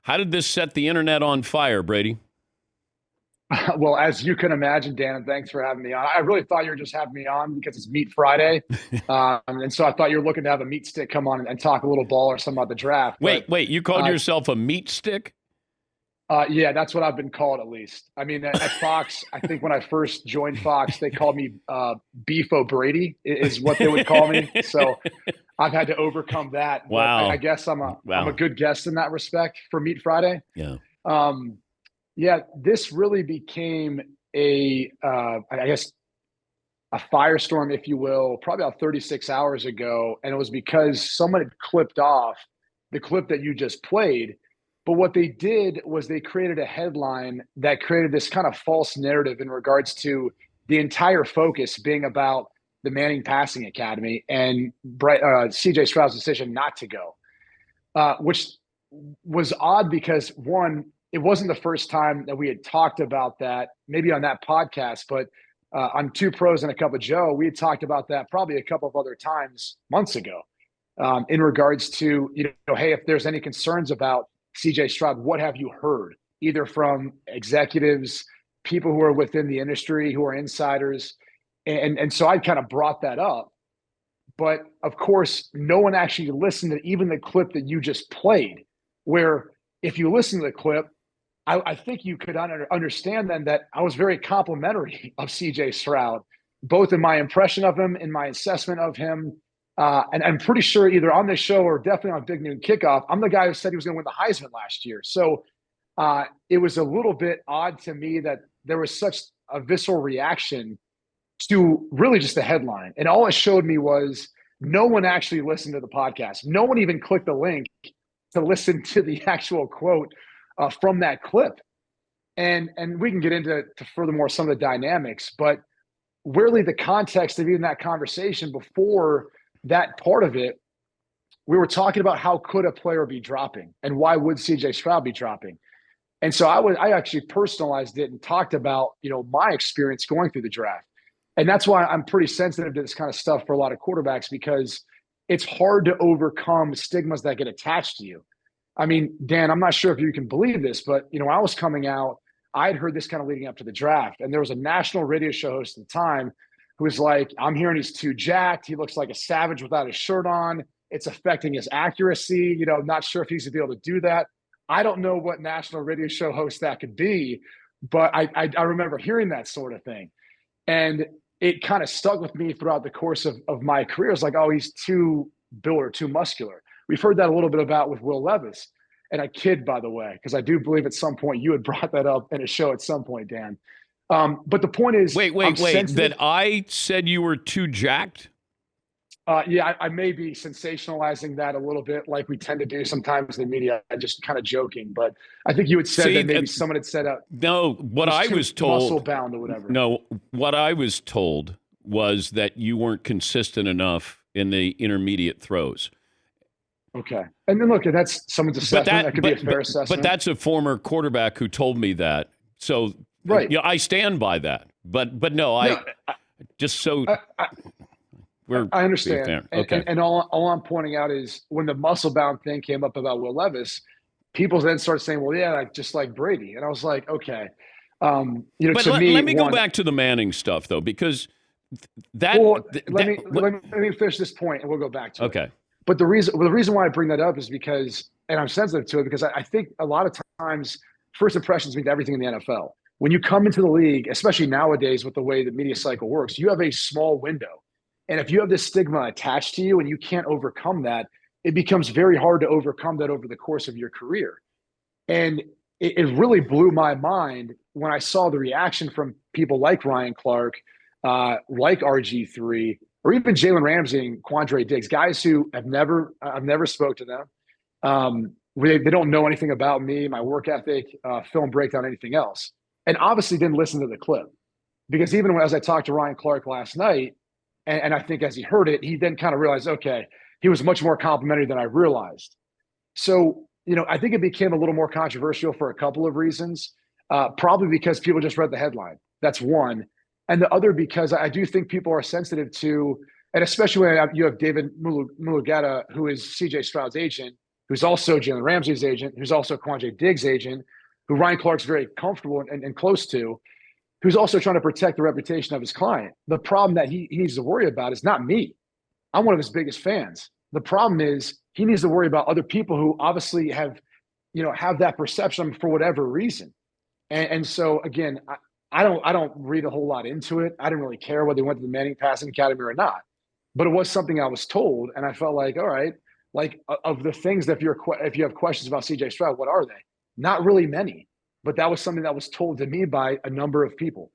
How did this set the internet on fire, Brady? Well, as you can imagine, Dan, and thanks for having me on. I really thought you were just having me on because it's Meat Friday. And so I thought you were looking to have a meat stick come on and talk a little ball or something about the draft. Wait, you called Uh, yourself a meat stick? yeah, that's what I've been called at least. I mean, at Fox, I think when I first joined Fox, they called me Beef O'Brady is what they would call me. So I've had to overcome that. But I Wow. guess I'm a Wow. good guest in that respect for Meat Friday. Yeah. Um, yeah, this really became I guess, a firestorm, if you will, probably about 36 hours ago. And it was because someone had clipped off the clip that you just played. But what they did was they created a headline that created this kind of false narrative in regards to the entire focus being about the Manning Passing Academy and CJ Stroud's decision not to go, which was odd because, one, it wasn't the first time that we had talked about that, maybe on that podcast, but on Two Pros and a Cup of Joe, we had talked about that probably a couple of other times months ago, in regards to, hey, if there's any concerns about CJ Stroud, what have you heard, either from executives, people who are within the industry, who are insiders? And so I kind of brought that up. But of course, no one actually listened to even the clip that you just played, where if you listen to the clip, I think you could understand then that I was very complimentary of CJ Stroud, both in my impression of him, in my assessment of him. And I'm pretty sure either on this show or definitely on Big Noon Kickoff, I'm the guy who said he was going to win the Heisman last year. So it was a little bit odd to me that there was such a visceral reaction to really just the headline. And all it showed me was no one actually listened to the podcast. No one even clicked the link to listen to the actual quote from that clip. And we can get into furthermore some of the dynamics, but really the context of even that conversation before that part of it, we were talking about how could a player be dropping and why would CJ Stroud be dropping. And so I actually personalized it and talked about, my experience going through the draft. And that's why I'm pretty sensitive to this kind of stuff for a lot of quarterbacks, because it's hard to overcome stigmas that get attached to you. I mean, Dan, I'm not sure if you can believe this, but when I was coming out, I'd heard this kind of leading up to the draft. And there was a national radio show host at the time who was like, I'm hearing he's too jacked. He looks like a savage without his shirt on. It's affecting his accuracy. Not sure if he's going to be able to do that. I don't know what national radio show host that could be, but I remember hearing that sort of thing. And it kind of stuck with me throughout the course of my career. It's like, oh, he's too built or too muscular. We've heard that a little bit about with Will Levis. And I kid, by the way, because I do believe at some point you had brought that up in a show at some point, Dan. But the point is, Wait. That I said you were too jacked? Yeah, I may be sensationalizing that a little bit, like we tend to do sometimes in the media. I'm just kind of joking, but I think you had said that maybe someone had said no. What I was told, muscle bound or whatever. No, what I was told was that you weren't consistent enough in the intermediate throws. Okay, and then look, that's someone's assessment. That could be a fair assessment. But that's a former quarterback who told me that. So, right, I stand by that. But no, I just so. I understand. Okay. And all I'm pointing out is when the muscle bound thing came up about Will Levis, people then started saying, well, yeah, just like Brady. And I was like, okay. But let me go back to the Manning stuff, though, because that. Well, let me finish this point and we'll go back to it. Okay. But the reason why I bring that up is because, and I'm sensitive to it, because I think a lot of times first impressions mean everything in the NFL. When you come into the league, especially nowadays with the way the media cycle works, you have a small window. And if you have this stigma attached to you and you can't overcome that, it becomes very hard to overcome that over the course of your career. And it really blew my mind when I saw the reaction from people like Ryan Clark, like RG3, or even Jalen Ramsey and Quandre Diggs, guys who I've never spoke to them. They don't know anything about me, my work ethic, film breakdown, anything else. And obviously didn't listen to the clip. Because even as I talked to Ryan Clark last night, and I think as he heard it, he then kind of realized, okay, he was much more complimentary than I realized. So, I think it became a little more controversial for a couple of reasons. Probably because people just read the headline. That's one. And the other because I do think people are sensitive to, and especially when you have David Mulugeta, who is CJ Stroud's agent, who's also Jalen Ramsey's agent, who's also Quandre Diggs' agent, who Ryan Clark's very comfortable and close to, who's also trying to protect the reputation of his client. The problem that he needs to worry about is not me. I'm one of his biggest fans. The problem is he needs to worry about other people who obviously have that perception for whatever reason. And so again, I don't read a whole lot into it. I didn't really care whether they went to the Manning Passing Academy or not, but it was something I was told, and I felt like, all right, like of the things that if you have questions about CJ Stroud, what are they? Not really many, but that was something that was told to me by a number of people.